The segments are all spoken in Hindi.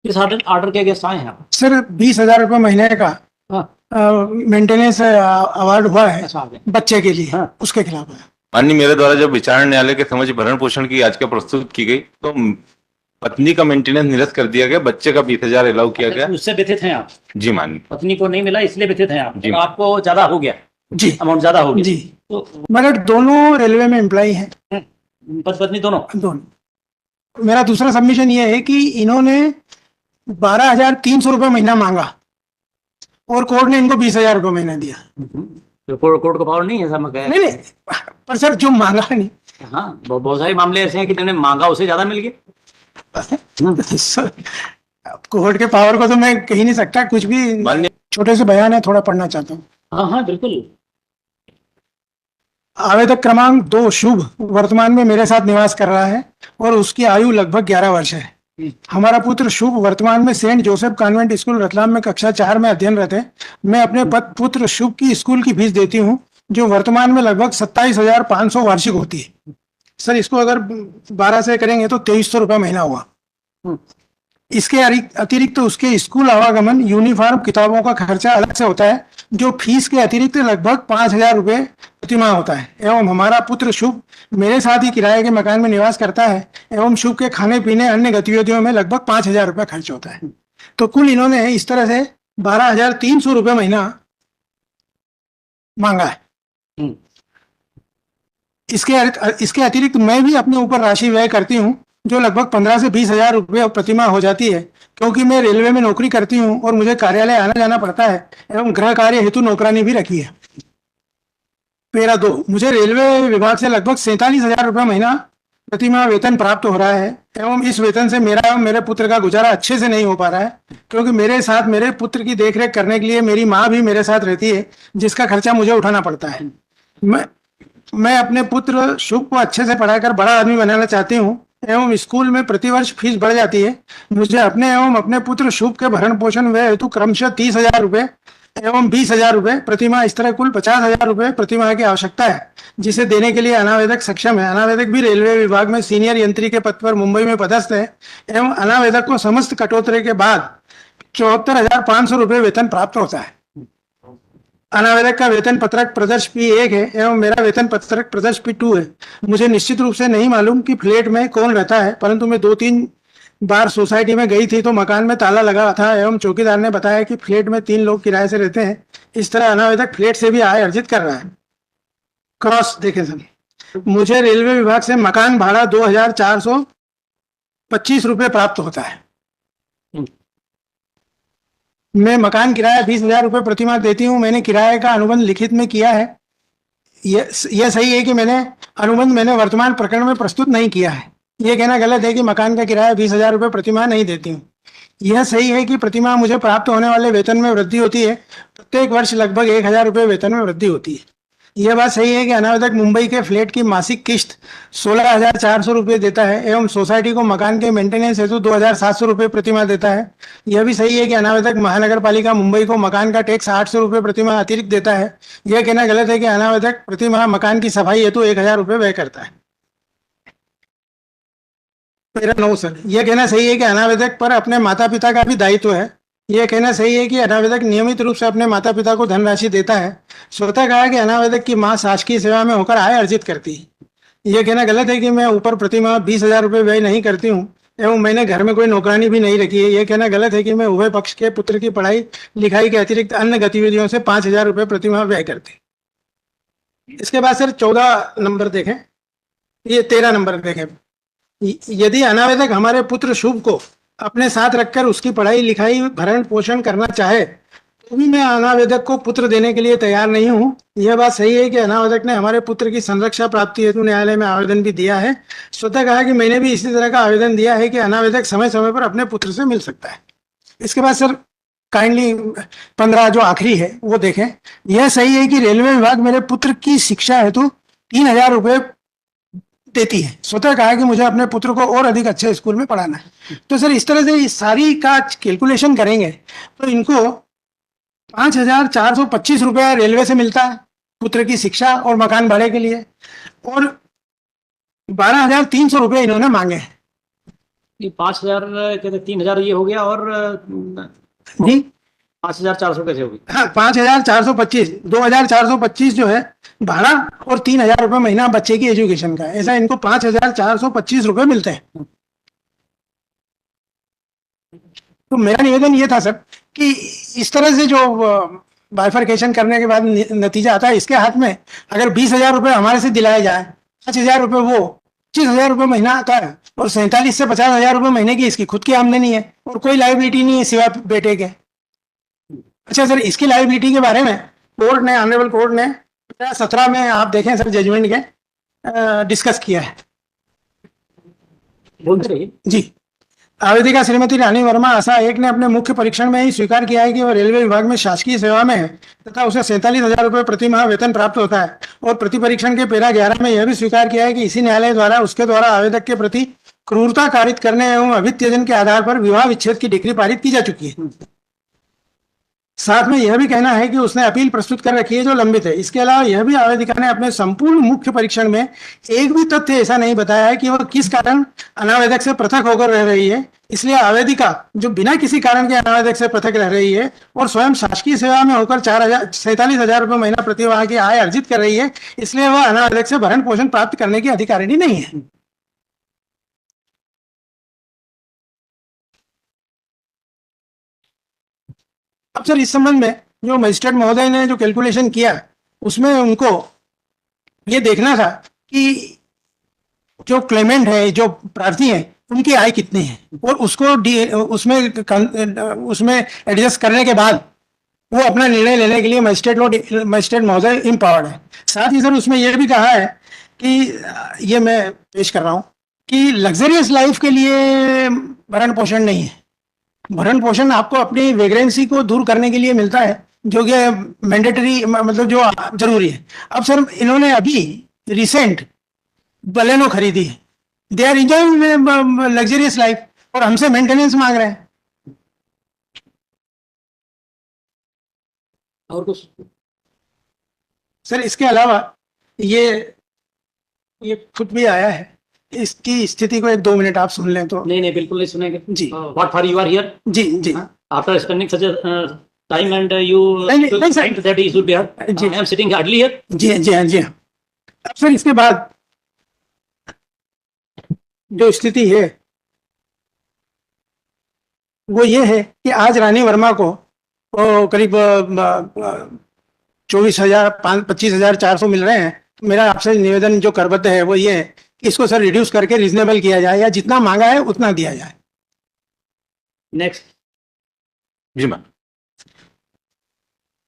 किस ऑर्डर ऑर्डर के गेस्ट आए हैं आप? सर 20,000 रुपये महीने का हाँ। मेंटेनेंस अवार्ड हुआ है अच्छा, आगे। बच्चे के लिए, हाँ। उसके खिलाफ है। माननीय, मेरे द्वारा जब विचार न्यायालय के समक्ष भरण पोषण की याचिका प्रस्तुत की गई तो पत्नी का मेंटेनेंस निरस्त कर दिया गया, बच्चे का 20,000 अलाउ किया गया। उससे व्यथित हैं आप? जी माननीय। पत्नी को नहीं मिला इसलिए व्यथित हैं आप? जी। आपको ज्यादा हो गया? जी, अमाउंट ज्यादा हो गया जी। तो मगर दोनों रेलवे में एम्प्लॉई हैं, पत्नी दोनों? दोनों। मेरा दूसरा सबमिशन ये है कि इन्होंने 12,300 रुपये महीना मांगा और कोर्ट ने इनको 20,000 रुपये महीना दिया। तो कोर्ट को पावर नहीं है ऐसा? नहीं नहीं, पर सर जो मांगा नहीं। हाँ, बहुत सारे मामले ऐसे हैं कि जिन्होंने मांगा उसे ज्यादा मिल गया। सर, कोर्ट के पावर को तो मैं कह नहीं सकता कुछ भी। माननीय, छोटे से बयान है, थोड़ा पढ़ना चाहता हूँ। हाँ हाँ बिल्कुल। आवेदक क्रमांक 2 शुभ वर्तमान में मेरे साथ निवास कर रहा है और उसकी आयु लगभग 11 वर्ष है। हमारा पुत्र शुभ वर्तमान में Saint Joseph Convent School Ratlam में कक्षा 4 में अध्ययनरत है। मैं अपने पुत्र शुभ की स्कूल की फीस देती हूँ जो वर्तमान में लगभग 27,500 वार्षिक होती है। सर इसको अगर 12 से करेंगे तो 2,300 रुपये महीना हुआ। इसके अतिरिक्त तो उसके स्कूल आवागमन, यूनिफॉर्म, किताबों का खर्चा अलग से होता है जो फीस के अतिरिक्त लगभग 5,000 रुपये प्रतिमाह होता है। एवं हमारा पुत्र शुभ मेरे साथ ही किराए के मकान में निवास करता है एवं शुभ के खाने पीने अन्य गतिविधियों में लगभग 5,000 रुपये खर्च होता है। तो कुल इन्होंने इस तरह से 12,300 रुपये महीना मांगा है। इसके अतिरिक्त मैं भी अपने ऊपर राशि व्यय करती हूँ जो लगभग 15 से 20,000 रुपये प्रतिमाह हो जाती है क्योंकि मैं रेलवे में नौकरी करती हूँ और मुझे कार्यालय आना जाना पड़ता है एवं गृह कार्य हेतु नौकरानी भी रखी है। पैरा 2, मुझे रेलवे विभाग से लगभग 47,000 रुपये महीना प्रतिमाह वेतन प्राप्त हो रहा है एवं इस वेतन से मेरा एवं मेरे पुत्र का गुजारा अच्छे से नहीं हो पा रहा है क्योंकि मेरे साथ मेरे पुत्र की देखरेख करने के लिए मेरी माँ भी मेरे साथ रहती है जिसका खर्चा मुझे उठाना पड़ता है। मैं अपने पुत्र शुभ को अच्छे से पढ़ाकर बड़ा आदमी बनाना चाहती हूँ एवं स्कूल में प्रतिवर्ष फीस बढ़ जाती है। मुझे अपने एवं अपने पुत्र शुभ के भरण पोषण व्यय हेतु क्रमशः 30,000 रुपये एवं 20,000 रुपये प्रतिमाह, इस तरह कुल 50,000 रुपये प्रतिमाह की आवश्यकता है जिसे देने के लिए अनावेदक सक्षम है। अनावेदक भी रेलवे विभाग में सीनियर यंत्री के पद पर मुंबई में पदस्थ है एवं अनावेदक को समस्त कटौती के बाद 74,500 रुपये वेतन प्राप्त होता है। अनावेदक का वेतन पत्रक प्रदर्श P1 है एवं मेरा वेतन पत्रक प्रदर्श P2 है। मुझे निश्चित रूप से नहीं मालूम कि फ्लैट में कौन रहता है, परंतु मैं 2-3 बार सोसाइटी में गई थी तो मकान में ताला लगा था एवं चौकीदार ने बताया कि फ्लैट में 3 लोग किराए से रहते हैं। इस तरह अनावेदक फ्लैट से भी आय अर्जित कर रहा है। क्रॉस देखें सर, मुझे रेलवे विभाग से मकान भाड़ा 2,425 रुपये प्राप्त होता है। मैं मकान किराया 20,000 रुपये प्रतिमाह देती हूँ। मैंने किराए का अनुबंध लिखित में किया है। यह सही है कि मैंने अनुबंध वर्तमान प्रकरण में प्रस्तुत नहीं किया है। यह कहना गलत है कि मकान का किराया 20,000 रुपये प्रतिमाह नहीं देती हूँ। यह सही है कि प्रतिमाह मुझे प्राप्त होने वाले वेतन में वृद्धि होती है। प्रत्येक वर्ष लगभग 1,000 रुपये वेतन में वृद्धि होती है। यह बात सही है कि अनावेदक मुंबई के फ्लैट की मासिक किस्त 16,400 रुपये देता है एवं सोसाइटी को मकान के मेंटेनेंस हेतु 2,700 रुपये प्रतिमाह देता है। यह भी सही है कि अनावेदक महानगर पालिका मुंबई को मकान का टैक्स 800 रुपये प्रतिमाह अतिरिक्त देता है। यह कहना गलत है कि अनावेदक प्रतिमाह मकान की सफाई हेतु 1,000 रुपये व्यय करता है। पैरा 9 सर, यह कहना सही है कि अनावेदक पर अपने माता पिता का भी दायित्व है। यह कहना सही है कि अनावेदक नियमित रूप से अपने माता पिता को धनराशि देता है। स्वतः कहा कि अनावेदक की मां शासकीय सेवा में होकर आय अर्जित करती है। यह कहना गलत है कि मैं ऊपर प्रतिमाह 20,000 रुपये व्यय नहीं करती हूँ एवं मैंने घर में कोई नौकरानी भी नहीं रखी है। यह कहना गलत है कि मैं उभय पक्ष के पुत्र की पढ़ाई लिखाई के अतिरिक्त अन्य गतिविधियों से 5,000 रुपये प्रतिमाह व्यय करती। इसके बाद सर 14 नंबर देखें, ये 13 नंबर देखें। यदि अनावेदक हमारे पुत्र शुभ को अपने साथ रखकर उसकी पढ़ाई लिखाई भरण पोषण करना चाहे तो भी मैं अनावेदक को पुत्र देने के लिए तैयार नहीं हूँ। यह बात सही है कि अनावेदक ने हमारे पुत्र की संरक्षा प्राप्ति हेतु न्यायालय में आवेदन भी दिया है। स्वतः कहा कि मैंने भी इसी तरह का आवेदन दिया है कि अनावेदक समय समय पर अपने पुत्र से मिल सकता है। इसके बाद सर काइंडली 15 जो आखिरी है वो देखें। यह सही है कि रेलवे विभाग मेरे पुत्र की शिक्षा हेतु 3,000 रुपये देती है। स्वतः कहा कि मुझे अपने पुत्र को और अधिक अच्छे स्कूल में पढ़ाना है। तो सर इस तरह से इस सारी का कैलकुलेशन करेंगे तो इनको 5,425 रुपया रेलवे से मिलता है पुत्र की शिक्षा और मकान भाड़े के लिए और 12,300 रुपये इन्होंने मांगे हैं। ये 5,000 कहते 3,000 ये हो गया, और जी 5,400 कैसे होगी? हाँ, 5,425, 2,425 जो है भाड़ा, और 3,000 रुपये महीना बच्चे की एजुकेशन का, ऐसा इनको 5,425 रुपये मिलते हैं। तो मेरा निवेदन ये था सर कि इस तरह से जो बाइफरकेशन करने के बाद नतीजा आता है, इसके हाथ में अगर 20,000 रुपये हमारे से दिलाए जाए, 5,000 रुपये वो, 25,000 रुपये महीना आता है, और 47 से 50,000 रुपये महीने की इसकी खुद की आमदनी है, और कोई लाइबिलिटी नहीं है सिवाय बेटे के। अच्छा सर, इसकी लाइबिलिटी के बारे में कोर्ट ने, ऑनरेबल कोर्ट ने 17 में आप देखें सर जजमेंट के डिस्कस किया है। बोलते रहिए। जी, आवेदिका श्रीमती रानी वर्मा आशा 1 ने अपने मुख्य परीक्षण में ही स्वीकार किया है कि वह रेलवे विभाग में शासकीय सेवा में है तथा उसे 47,000 रुपये प्रति माह वेतन प्राप्त होता है, और प्रति परीक्षण के पैरा 11 में यह भी स्वीकार किया है कि इसी न्यायालय द्वारा उसके द्वारा आवेदक के प्रति क्रूरता कारित करने एवं अभित्यजन के आधार पर विवाह विच्छेद की डिग्री पारित की जा चुकी है। साथ में यह भी कहना है कि उसने अपील प्रस्तुत कर रखी है जो लंबित है। इसके अलावा यह भी आवेदिका ने अपने संपूर्ण मुख्य परीक्षण में एक भी तथ्य ऐसा नहीं बताया है कि वह किस कारण अनावेदक से पृथक होकर रह रही है। इसलिए आवेदिका जो बिना किसी कारण के अनावेदक से पृथक रह रही है और स्वयं शासकीय सेवा में होकर 47,000 रुपये महीना प्रतिमाह की आय अर्जित कर रही है, इसलिए वह अनावेदक से भरण पोषण प्राप्त करने की अधिकारिणी नहीं है। अब सर, इस संबंध में जो मजिस्ट्रेट महोदय ने जो कैलकुलेशन किया, उसमें उनको ये देखना था कि जो क्लेमेंट है, जो प्रार्थी है, उनकी आय कितनी है, और उसको उसमें एडजस्ट करने के बाद वो अपना निर्णय लेने के लिए मजिस्ट्रेट महोदय इम्पावर्ड है। साथ ही सर उसमें यह भी कहा है कि ये मैं पेश कर रहा हूँ कि लग्जरियस लाइफ के लिए भरण पोषण नहीं है। भरण पोषण आपको अपनी वेग्रेंसी को दूर करने के लिए मिलता है, जो कि मैंडेटरी, मतलब जो जरूरी है। अब सर इन्होंने अभी रिसेंट बलेनो खरीदी है, they are enjoying luxurious life, और हमसे मेंटेनेंस मांग रहे हैं। और कुछ? सर इसके अलावा ये खुद भी आया है, इसकी स्थिति को 1-2 मिनट आप सुन लें तो। नहीं, बिल्कुल नहीं सुनेंगे जी। What for you are here? जी जी। After spending such time and you नहीं, sir. That he should be here. जी। I am sitting hardly here. जी जी हाँ, जी। अब सर इसके बाद जो स्थिति है वो ये है कि आज रानी वर्मा को करीब 25,400 मिल रहे हैं। मेरा आपसे निवेदन जो करबद्ध है वो ये है कि इसको सर रिड्यूस करके रीजनेबल किया जाए, या जितना मांगा है उतना दिया जाए। नेक्स्ट। जी मैम।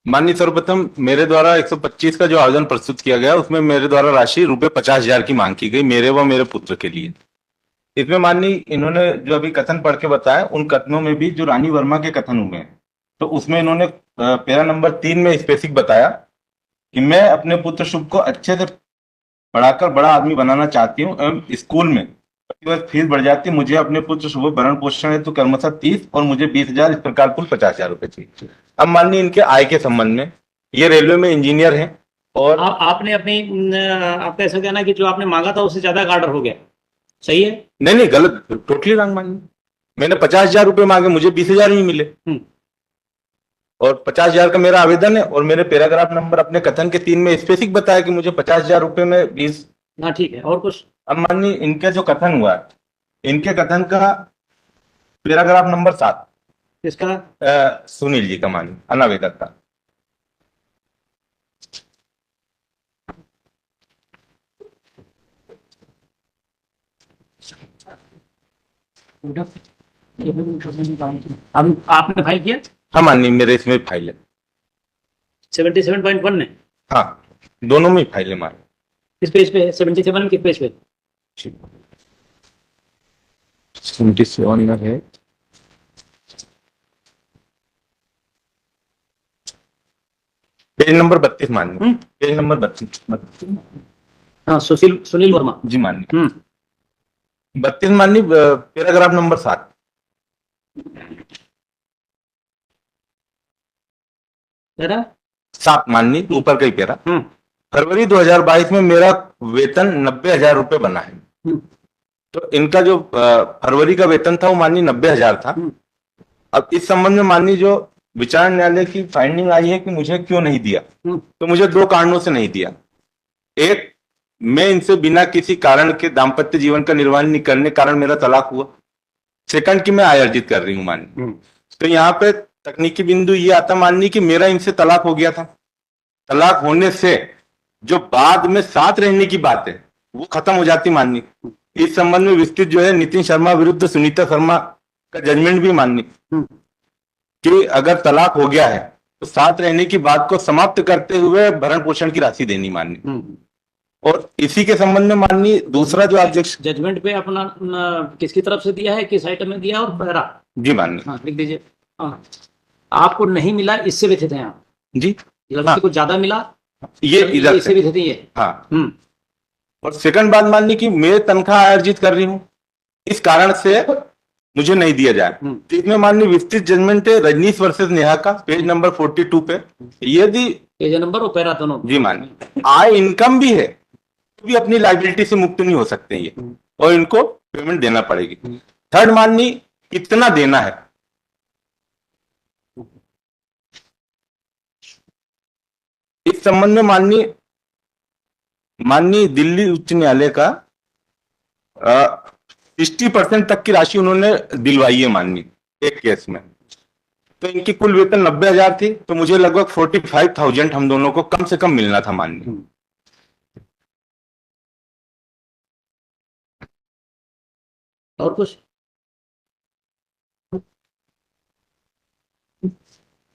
माननीय सर्वप्रथम मेरे द्वारा 125 का जो आवेदन प्रस्तुत किया गया उसमें मेरे द्वारा राशि रुपए 50,000 की मांग की गई मेरे व मेरे पुत्र के लिए। इसमें माननीय इन्होंने जो अभी कथन पढ़ के बताया, उन कथनों में भी जो रानी वर्मा के कथन हुए हैं, तो उसमें इन्होंने पैरा नंबर 3 में स्पेसिफिक बताया कि मैं अपने पुत्र शुभ को अच्छे से पढ़ाकर बड़ा आदमी बनाना चाहती हूँ एवं स्कूल में प्रतिवर्ष फीस बढ़ जाती है। मुझे अपने पुत्र शुभ भरण पोषण हेतु क्रमशः 30 और मुझे 20,000, इस प्रकार कुल 50,000 रुपए चाहिए। अब माननीय इनके आय के संबंध में, ये रेलवे में इंजीनियर हैं और आपने अपनी आपका ऐसा कहना कि जो आपने मांगा था उससे ज्यादा का ऑर्डर हो गया, सही है? नहीं, गलत, टोटली रॉन्ग माननीय। मैंने 50,000 रुपए मांगे, मुझे 20,000 ही मिले, और 50,000 का मेरा आवेदन है, और मेरे पैराग्राफ नंबर अपने कथन के 3 में स्पेसिफिक बताया कि मुझे 50,000 रुपए में 20। हाँ ठीक है, और कुछ? अब माननीय इनका जो कथन हुआ है, इनके कथन का पैराग्राफ नंबर 7 किसका? सुनील जी का, माननीय अनावेदक का। अब आपने फाइल किया? हाँ माननीय, मेरे इसमें फाइल है 77.1 में। हाँ, दोनों में फाइल है हमारे। किस पेज पे है? 77 में किस पेज पे? 77 में है, पेज नंबर 32 माननीय, पेज नंबर 32। हाँ, सुनील वर्मा जी माननीय। 32 माननीय, पैराग्राफ नंबर 7। तेरा 7 माननीय, ऊपर का ही पैरा। फरवरी 2022 में मेरा वेतन 90,000 रुपए बना है। तो इनका जो फरवरी का वेतन था वो माननीय 90,000 था। अब इस संबंध में माननीय जो विचार न्यायालय की फाइंडिंग आई है कि मुझे क्यों नहीं दिया, तो मुझे 2 कारणों से नहीं दिया। एक, मैं इनसे बिना किसी कारण के दाम्पत्य जीवन का निर्वाह नहीं करने के कारण मेरा तलाक हुआ। सेकंड, कि मैं आय अर्जित कर रही हूँ माननीय। तो यहाँ पे तकनीकी बिंदु ये आता माननीय कि मेरा इनसे तलाक हो गया था। तलाक होने से जो बाद में साथ रहने की बात है वो खत्म हो जाती माननीय। इस संबंध में विस्तृत जो है नितिन शर्मा विरुद्ध सुनीता शर्मा का जजमेंट भी माननीय कि अगर तलाक हो गया है तो साथ रहने की बात को समाप्त करते हुए भरण पोषण की राशि देनी माननीय। और इसी के संबंध में माननीय दूसरा जो अध्यक्ष जजमेंट पे अपना किसकी तरफ से दिया है, किस आइटम में दिया और पहरा? जी माननीय। हाँ लिख दीजिए। हाँ, आपको नहीं मिला इससे व्यथित हैं आप जी, लड़की को ज्यादा मिला ये इधर इससे व्यथित है ये। हाँ। और सेकंड बात माननीय कि मैं तनख्वाह अर्जित कर रही हूँ, इस कारण से मुझे नहीं दिया जाए। तो इसमें माननीय विस्तृत जजमेंट है रजनीश वर्सेस नेहा का, पेज नंबर 42 पे। यदि पेज नंबर और पैरा दोनों जी माननीय आय इनकम भी है तो भी अपनी लाइबिलिटी से मुक्त नहीं हो सकते ये, और इनको पेमेंट देना पड़ेगी। थर्ड माननीय, कितना देना है, इस संबंध में माननीय दिल्ली उच्च न्यायालय का 60% तक की राशि उन्होंने दिलवाई है माननीय एक केस में। तो इनकी कुल वेतन 90,000 थी, तो मुझे लगभग 45,000 हम दोनों को कम से कम मिलना था माननीय। और कुछ?